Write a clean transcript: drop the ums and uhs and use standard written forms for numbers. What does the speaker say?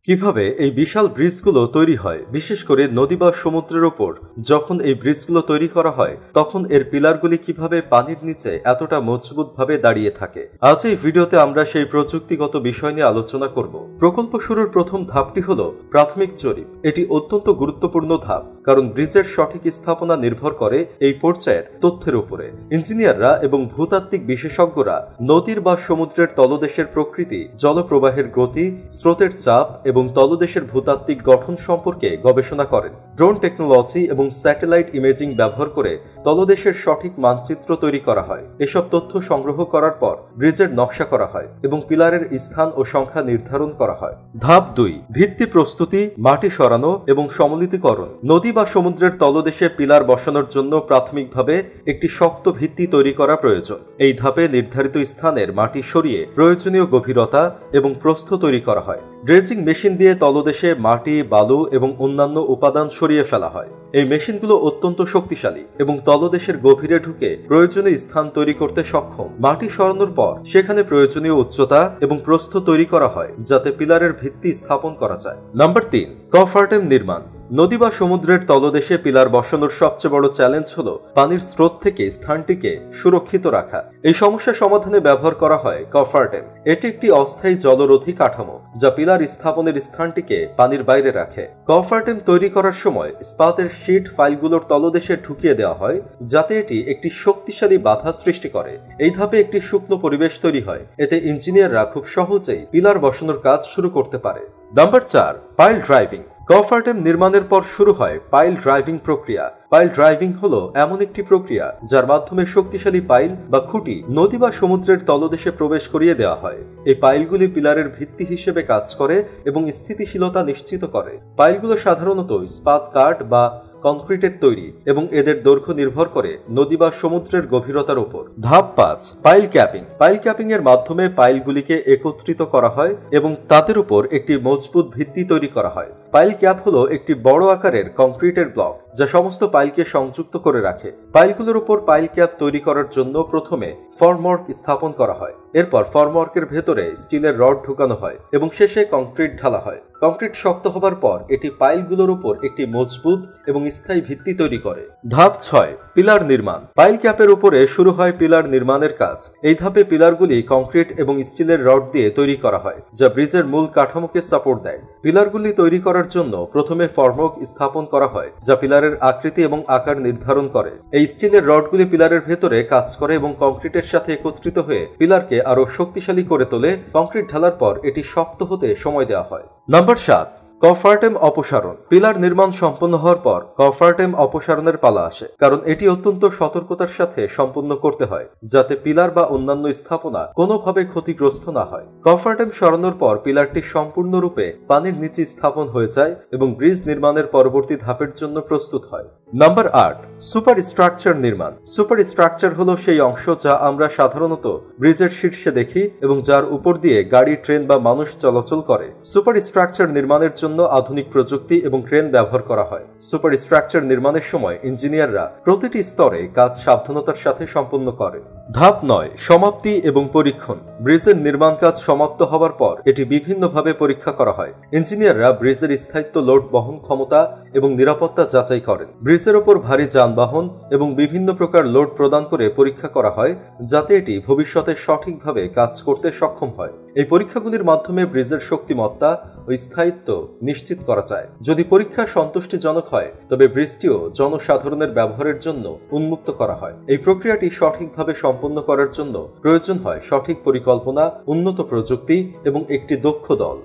কিভাবে এই বিশাল ব্রিজগুলো তৈরি হয়, বিশেষ করে নদী বা সমুদ্রের ওপর যখন এই ব্রিজগুলো তৈরি করা হয় তখন এর পিলারগুলি কিভাবে পানির নিচে এতটা মজবুতভাবে দাঁড়িয়ে থাকে। আজ এই ভিডিওতে আমরা সেই প্রযুক্তিগত বিষয় নিয়ে আলোচনা করব। প্রকল্প শুরুর প্রথম ধাপটি হলো প্রাথমিক জরিপ। এটি অত্যন্ত গুরুত্বপূর্ণ ধাপ, কারণ ব্রিজের সঠিক স্থাপনা নির্ভর করে এই পর্যায়ের তথ্যের উপরে। ইঞ্জিনিয়াররা এবং ভূতাত্ত্বিক বিশেষজ্ঞরা নদীর বা সমুদ্রের তলদেশের প্রকৃতি, জলপ্রবাহের গতি, স্রোতের চাপ এবং তলদেশের ভূতাত্ত্বিক গঠন সম্পর্কে গবেষণা করেন। ড্রোন টেকনোলজি এবং স্যাটেলাইট ইমেজিং ব্যবহার করে তলদেশের সঠিক মানচিত্র তৈরি করা হয়। এসব তথ্য সংগ্রহ করার পর ব্রিজের নকশা করা হয় এবং পিলারের স্থান ও সংখ্যা নির্ধারণ করা হয়। ধাপ 2, ভিত্তি প্রস্তুতি, মাটি সরানো এবং সমলিতীকরণ। নদী বা সমুদ্রের তলদেশে পিলার বসানোর জন্য প্রাথমিকভাবে একটি শক্ত ভিত্তি তৈরি করা প্রয়োজন। এই ধাপে নির্ধারিত স্থানের মাটি সরিয়ে প্রয়োজনীয় গভীরতা এবং প্রস্থ তৈরি করা হয়। ড্রেজিং মেশিন দিয়ে তলদেশে মাটি, বালু এবং অন্যান্য উপাদান সরিয়ে ফেলা হয়। এই মেশিনগুলো অত্যন্ত শক্তিশালী এবং তলদেশের গভীরে ঢুকে প্রয়োজনীয় স্থান তৈরি করতে সক্ষম। মাটি সরানোর পর সেখানে প্রয়োজনীয় উচ্চতা এবং প্রস্থ তৈরি করা হয় যাতে পিলারের ভিত্তি স্থাপন করা যায়। নাম্বার 3, কভারড্যাম নির্মাণ। নদী বা সমুদ্রের তলদেশে পিলার বসানোর সবচেয়ে বড় চ্যালেঞ্জ হলো পানির স্রোত থেকে স্থানটিকে সুরক্ষিত রাখা। এই সমস্যা সমাধানে ব্যবহার করা হয় কভারড্যাম। এটি একটি অস্থায়ী জলরোধী কাঠামো যা পিলার স্থাপনের স্থানটিকে পানির বাইরে রাখে। কভারড্যাম তৈরি করার সময় ইস্পাতের শীট ফাইলগুলোর তলদেশে ঢুকিয়ে দেওয়া হয় যাতে এটি একটি শক্তিশালী বাধা সৃষ্টি করে। এই ধাপে একটি শুকনো পরিবেশ তৈরি হয়। এতে ইঞ্জিনিয়াররা খুব সহজেই পিলার বসানোর কাজ শুরু করতে পারে। Number 4, pile driving. কভারড্যাম নির্মাণের পর শুরু হয় পাইল ড্রাইভিং প্রক্রিয়া। পাইল ড্রাইভিং হলো এমন একটি প্রক্রিয়া যার মাধ্যমে শক্তিশালী পাইল বা খুঁটি নদী বা সমুদ্রের তলদেশে প্রবেশ করিয়ে দেওয়া হয়। এই পাইলগুলি পিলারের ভিত্তি হিসেবে কাজ করে এবং স্থিতিশীলতা নিশ্চিত করে। পাইলগুলো সাধারণত ইস্পাত কাঠ বা কংক্রিটের তৈরি এবং এদের দৈর্ঘ্য নির্ভর করে নদী বা সমুদ্রের গভীরতার উপর। ধাপ 5, পাইল ক্যাপিং। পাইল ক্যাপিং এর মাধ্যমে পাইলগুলিকে একত্রিত করা হয় এবং তাদের উপর একটি মজবুত ভিত্তি তৈরি করা হয়। পাইল ক্যাপ হলো একটি বড় আকারের কংক্রিটের ব্লক যা সমস্ত পাইলকে সংযুক্ত করে রাখে। পাইলগুলোর উপর পাইল ক্যাপ তৈরি করার জন্য প্রথমে ফর্মওয়ার্ক স্থাপন করা হয়। এরপর ফর্মওয়ার্কের ভেতরে স্টিলের রড ঢুকানো হয় এবং শেষে কংক্রিট ঢালা হয়। কংক্রিট শক্ত হবার পর এটি পাইলগুলোর উপর একটি মজবুত এবং স্থায়ী ভিত্তি তৈরি করে। ধাপ 6, পিলার নির্মাণ। পাইল ক্যাপের উপরে শুরু হয় পিলার নির্মাণের কাজ। এই ধাপে পিলারগুলি কংক্রিট এবং স্টিলের রড দিয়ে তৈরি করা হয় যা ব্রিজের মূল কাঠামোকে সাপোর্ট দেয়। পিলারগুলি তৈরি করার জন্য প্রথমে ফর্মওয়ার্ক স্থাপন করা হয় যা পিলারের আকৃতি এবং আকার নির্ধারণ করে। এই স্টিলের রডগুলি পিলারের ভেতরে কাজ করে এবং কংক্রিটের সাথে একত্রিত হয়ে পিলারকে আরো শক্তিশালী করে তোলে। কংক্রিট ঢালার পর এটি শক্ত হতে সময় দেওয়া হয়। নাম্বার 7, কভারড্যাম অপসারণ। পিলার নির্মাণ সম্পন্ন হওয়ার পর কভারড্যাম অপসারণের পালা আসে, কারণ এটি অত্যন্ত সতর্কতার সাথে সম্পন্ন করতে হয় যাতে পিলার বা অন্যান্য স্থাপনা কোনোভাবে ক্ষতিগ্রস্ত না হয়। কভারড্যাম সরানোর পর পিলারটি সম্পূর্ণরূপে পানির নিচে স্থাপন হয়ে যায় এবং ব্রিজ নির্মাণের পরবর্তী ধাপের জন্য প্রস্তুত হয়। নাম্বার 8, সুপার স্ট্রাকচার নির্মাণ। সুপার স্ট্রাকচার হলো সেই অংশ যা আমরা সাধারণত ব্রিজের শীর্ষে দেখি এবং যার উপর দিয়ে গাড়ি, ট্রেন বা মানুষ চলাচল করে। সুপার স্ট্রাকচার নির্মাণের জন্য আধুনিক প্রযুক্তি এবং ক্রেন ব্যবহার করা হয়। সুপার স্ট্রাকচার নির্মাণের সময় ইঞ্জিনিয়াররা প্রতিটি স্তরে কাজ সাবধানতার সাথে সম্পন্ন করে। ধাপ 9, সমাপ্তি এবং পরীক্ষণ। ব্রিজের নির্মাণ কাজ সমাপ্ত হবার পর এটি বিভিন্নভাবে পরীক্ষা করা হয়। ইঞ্জিনিয়াররা ব্রিজের স্থায়িত্ব, লোড বহন ক্ষমতা এবং নিরাপত্তা যাচাই করেন। ব্রিজের ওপর ভারী যানবাহন এবং বিভিন্ন প্রকার লোড প্রদান করে পরীক্ষা করা হয় যাতে এটি ভবিষ্যতে সঠিকভাবে কাজ করতে সক্ষম হয়। এই পরীক্ষাগুলির মাধ্যমে ব্রিজের শক্তিমত্তা ও স্থায়িত্ব নিশ্চিত করা যায়। যদি পরীক্ষা সন্তুষ্টিজনক হয় তবে ব্রিজটিও জনসাধারণের ব্যবহারের জন্য উন্মুক্ত করা হয়। এই প্রক্রিয়াটি সঠিকভাবে সম্পন্ন করার জন্য প্রয়োজন হয় সঠিক পরিকল্পনা, উন্নত প্রযুক্তি এবং একটি দক্ষ দল।